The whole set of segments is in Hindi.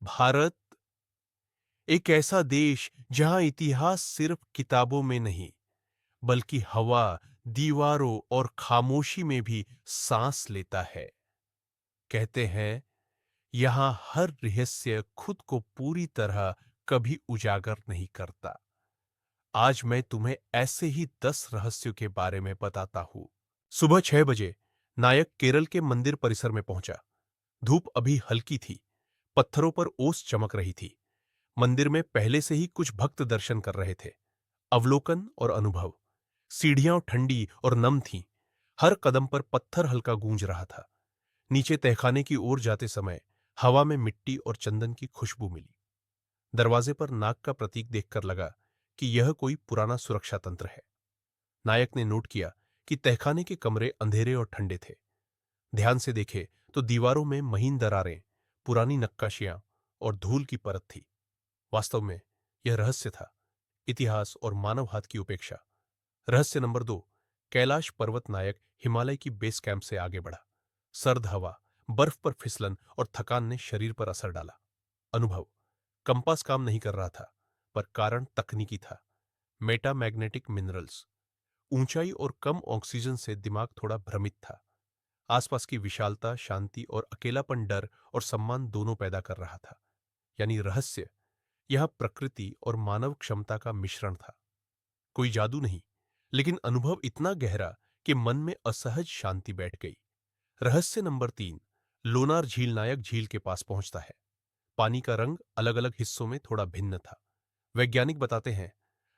भारत एक ऐसा देश जहां इतिहास सिर्फ किताबों में नहीं बल्कि हवा, दीवारों और खामोशी में भी सांस लेता है। कहते हैं यहां हर रहस्य खुद को पूरी तरह कभी उजागर नहीं करता। आज मैं तुम्हें ऐसे ही 10 रहस्यों के बारे में बताता हूं। सुबह 6 बजे नायक केरल के मंदिर परिसर में पहुंचा। धूप अभी हल्की थी, पत्थरों पर ओस चमक रही थी। मंदिर में पहले से ही कुछ भक्त दर्शन कर रहे थे। अवलोकन और अनुभव। सीढ़ियां ठंडी और नम थीं। हर कदम पर पत्थर हल्का गूंज रहा था। नीचे तहखाने की ओर जाते समय हवा में मिट्टी और चंदन की खुशबू मिली। दरवाजे पर नाग का प्रतीक देखकर लगा कि यह कोई पुराना सुरक्षा तंत्र है। नायक ने नोट किया कि तहखाने के कमरे अंधेरे और ठंडे थे। ध्यान से देखे तो दीवारों में महीन दरारें, पुरानी नक्काशियां और धूल की परत थी। वास्तव में यह रहस्य था, इतिहास और मानव हाथ की उपेक्षा। रहस्य नंबर 2। कैलाश पर्वत नायक हिमालय की बेस कैंप से आगे बढ़ा। सर्द हवा, बर्फ पर फिसलन और थकान ने शरीर पर असर डाला। अनुभव। कंपास काम नहीं कर रहा था, पर कारण तकनीकी था। मेटामैग्नेटिक मिनरल्स। ऊंचाई और कम ऑक्सीजन से दिमाग थोड़ा भ्रमित था। आसपास की विशालता, शांति और अकेलापन डर और सम्मान दोनों पैदा कर रहा था। यानी रहस्य यह प्रकृति और मानव क्षमता का मिश्रण था। कोई जादू नहीं, लेकिन अनुभव इतना गहरा कि मन में असहज शांति बैठ गई। रहस्य नंबर 3। लोनार झील नायक झील के पास पहुंचता है। पानी का रंग अलग अलग हिस्सों में थोड़ा भिन्न था। वैज्ञानिक बताते हैं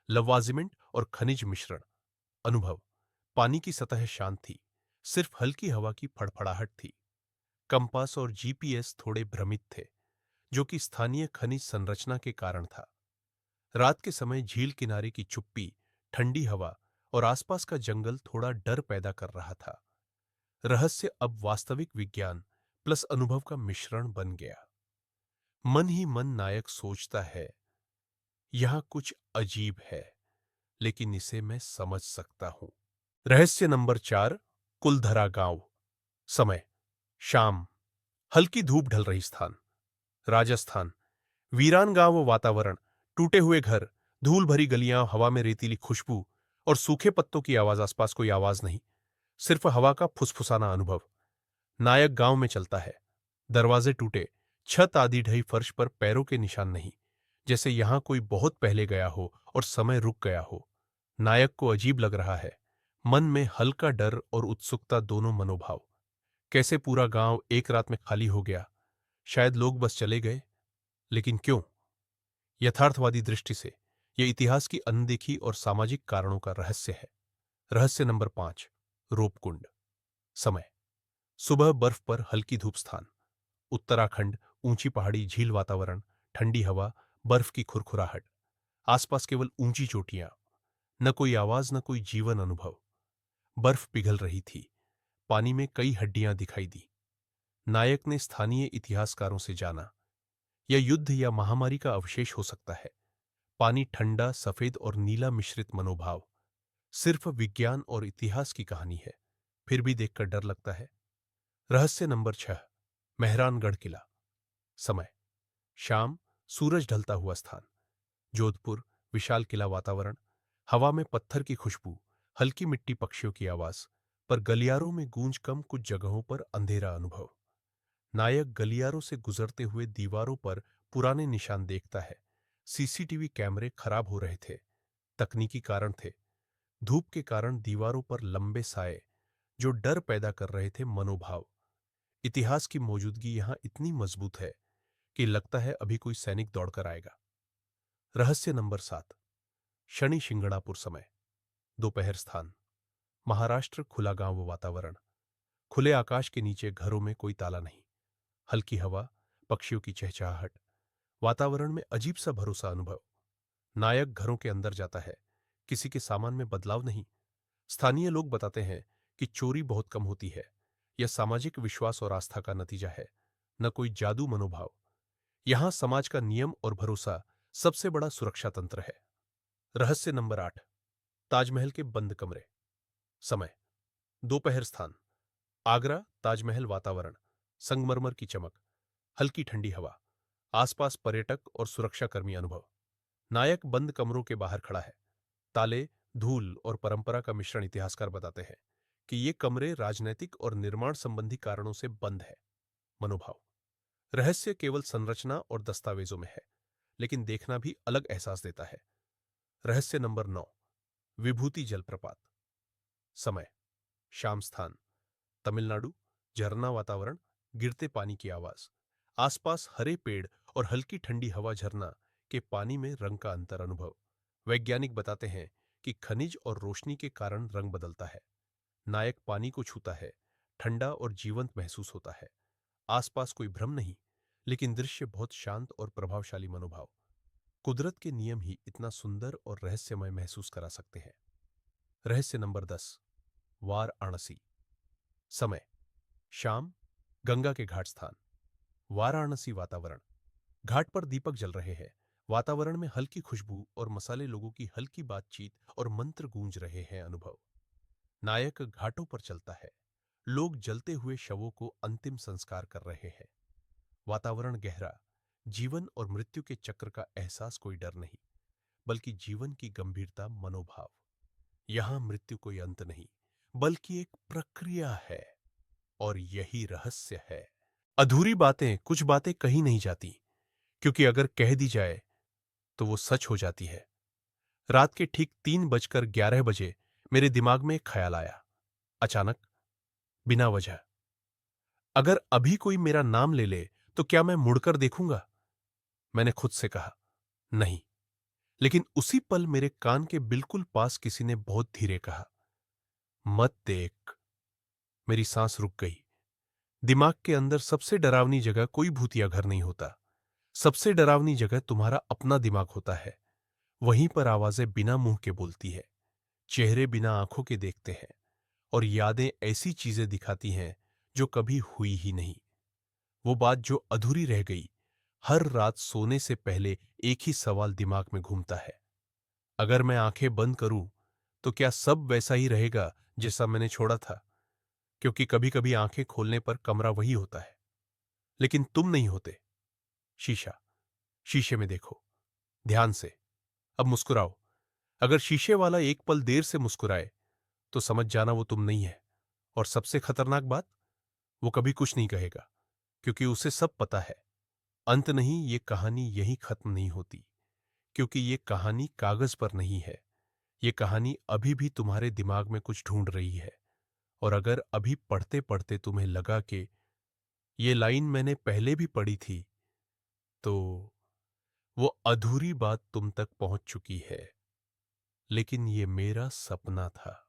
लवाजिमेंट और खनिज मिश्रण। अनुभव। पानी की सतह शांत थी, सिर्फ हल्की हवा की फड़फड़ाहट थी। कंपास और जीपीएस थोड़े भ्रमित थे, जो कि स्थानीय खनिज संरचना के कारण था। रात के समय झील किनारे की चुप्पी, ठंडी हवा और आसपास का जंगल थोड़ा डर पैदा कर रहा था। रहस्य अब वास्तविक विज्ञान प्लस अनुभव का मिश्रण बन गया। मन ही मन नायक सोचता है, यहां कुछ अजीब है, लेकिन इसे मैं समझ सकता हूं। रहस्य नंबर 4। कुलधरा गांव। समय शाम, हल्की धूप ढल रही स्थान राजस्थान। वीरान गांव व वातावरण, टूटे हुए घर, धूल भरी गलियां, हवा में रेतीली खुशबू और सूखे पत्तों की आवाज। आसपास कोई आवाज नहीं, सिर्फ हवा का फुसफुसाना अनुभव। नायक गांव में चलता है। दरवाजे टूटे, छत आधी ढही, फर्श पर पैरों के निशान नहीं, जैसे यहां कोई बहुत पहले गया हो और समय रुक गया हो। नायक को अजीब लग रहा है। मन में हल्का डर और उत्सुकता दोनों मनोभाव। कैसे पूरा गांव एक रात में खाली हो गया? शायद लोग बस चले गए, लेकिन क्यों? यथार्थवादी दृष्टि से यह इतिहास की अनदेखी और सामाजिक कारणों का रहस्य है। रहस्य नंबर 5। रोपकुंड। समय सुबह, बर्फ पर हल्की धूप स्थान उत्तराखंड। ऊंची पहाड़ी, झील वातावरण, ठंडी हवा, बर्फ की खुरखुराहट। आसपास केवल ऊंची चोटियां। न कोई आवाज, न कोई जीवन अनुभव। बर्फ पिघल रही थी, पानी में कई हड्डियां दिखाई दी। नायक ने स्थानीय इतिहासकारों से जाना, यह युद्ध या महामारी का अवशेष हो सकता है। पानी ठंडा, सफेद और नीला मिश्रित मनोभाव। सिर्फ विज्ञान और इतिहास की कहानी है, फिर भी देखकर डर लगता है। रहस्य नंबर 6। मेहरानगढ़ किला। समय शाम, सूरज ढलता हुआ स्थान जोधपुर। विशाल किला वातावरण, हवा में पत्थर की खुशबू, हल्की मिट्टी, पक्षियों की आवाज, पर गलियारों में गूंज कम, कुछ जगहों पर अंधेरा अनुभव। नायक गलियारों से गुजरते हुए दीवारों पर पुराने निशान देखता है। सीसीटीवी कैमरे खराब हो रहे थे। तकनीकी कारण थे। धूप के कारण दीवारों पर लंबे साए, जो डर पैदा कर रहे थे। मनोभाव। इतिहास की मौजूदगी यहां इतनी मजबूत है कि लगता है अभी कोई सैनिक दौड़कर आएगा। रहस्य नंबर 7। शनि शिंगणापुर। समय दोपहर स्थान महाराष्ट्र। खुला गांव वातावरण, खुले आकाश के नीचे, घरों में कोई ताला नहीं। हल्की हवा, पक्षियों की चहचहाहट, वातावरण में अजीब सा भरोसा अनुभव। नायक घरों के अंदर जाता है। किसी के सामान में बदलाव नहीं। स्थानीय लोग बताते हैं कि चोरी बहुत कम होती है। यह सामाजिक विश्वास और आस्था का नतीजा है, न कोई जादू मनोभाव। यहां समाज का नियम और भरोसा सबसे बड़ा सुरक्षा तंत्र है। रहस्य नंबर 8। ताजमहल के बंद कमरे। समय दोपहर स्थान आगरा। ताजमहल वातावरण, संगमरमर की चमक, हल्की ठंडी हवा, आसपास पर्यटक और सुरक्षाकर्मी अनुभव। नायक बंद कमरों के बाहर खड़ा है। ताले, धूल और परंपरा का मिश्रण इतिहासकार बताते हैं कि ये कमरे राजनैतिक और निर्माण संबंधी कारणों से बंद है। मनोभाव। रहस्य केवल संरचना और दस्तावेजों में है, लेकिन देखना भी अलग एहसास देता है। रहस्य नंबर 9, विभूति जलप्रपात। समय, शाम, स्थान, तमिलनाडु, झरना वातावरण, गिरते पानी की आवाज, आसपास हरे पेड़ और हल्की ठंडी हवा, झरना के पानी में रंग का अंतर अनुभव। वैज्ञानिक बताते हैं कि खनिज और रोशनी के कारण रंग बदलता है। नायक पानी को छूता है, ठंडा और जीवंत महसूस होता है। आसपास कोई भ्रम नहीं, लेकिन दृश्य बहुत शांत और प्रभावशाली। मनोभाव। कुदरत के नियम ही इतना सुंदर और रहस्यमय महसूस करा सकते हैं। रहस्य नंबर 10, वाराणसी। समय, शाम, गंगा के घाट, स्थान, वाराणसी वातावरण, घाट पर दीपक जल रहे हैं। वातावरण में हल्की खुशबू और मसाले, लोगों की हल्की बातचीत और मंत्र गूंज रहे हैं। अनुभव। नायक घाटों पर चलता है। लोग जलते हुए शवों को अंतिम संस्कार कर रहे हैं। वातावरण गहरा, जीवन और मृत्यु के चक्र का एहसास। कोई डर नहीं, बल्कि जीवन की गंभीरता। मनोभाव। यहां मृत्यु कोई अंत नहीं, बल्कि एक प्रक्रिया है, और यही रहस्य है। अधूरी बातें, कुछ बातें कही नहीं जाती, क्योंकि अगर कह दी जाए तो वो सच हो जाती है। रात के ठीक 3:11 मेरे दिमाग में एक ख्याल आया, अचानक, बिना वजह। अगर अभी कोई मेरा नाम ले ले तो क्या मैं मुड़कर देखूंगा? मैंने खुद से कहा, नहीं। लेकिन उसी पल मेरे कान के बिल्कुल पास किसी ने बहुत धीरे कहा, मत देख। मेरी सांस रुक गई। दिमाग के अंदर सबसे डरावनी जगह कोई भूतिया घर नहीं होता। सबसे डरावनी जगह तुम्हारा अपना दिमाग होता है। वहीं पर आवाजें बिना मुंह के बोलती है, चेहरे बिना आंखों के देखते हैं, और यादें ऐसी चीजें दिखाती हैं जो कभी हुई ही नहीं। वो बात जो अधूरी रह गई। हर रात सोने से पहले एक ही सवाल दिमाग में घूमता है, अगर मैं आंखें बंद करूं तो क्या सब वैसा ही रहेगा जैसा मैंने छोड़ा था? क्योंकि कभी कभी आंखें खोलने पर कमरा वही होता है, लेकिन तुम नहीं होते। शीशा। शीशे में देखो, ध्यान से। अब मुस्कुराओ। अगर शीशे वाला एक पल देर से मुस्कुराए तो समझ जाना वो तुम नहीं है। और सबसे खतरनाक बात, वो कभी कुछ नहीं कहेगा, क्योंकि उसे सब पता है। अंत नहीं, ये कहानी यही खत्म नहीं होती, क्योंकि ये कहानी कागज पर नहीं है। ये कहानी अभी भी तुम्हारे दिमाग में कुछ ढूंढ रही है। और अगर अभी पढ़ते पढ़ते तुम्हें लगा कि ये लाइन मैंने पहले भी पढ़ी थी, तो वो अधूरी बात तुम तक पहुंच चुकी है। लेकिन ये मेरा सपना था।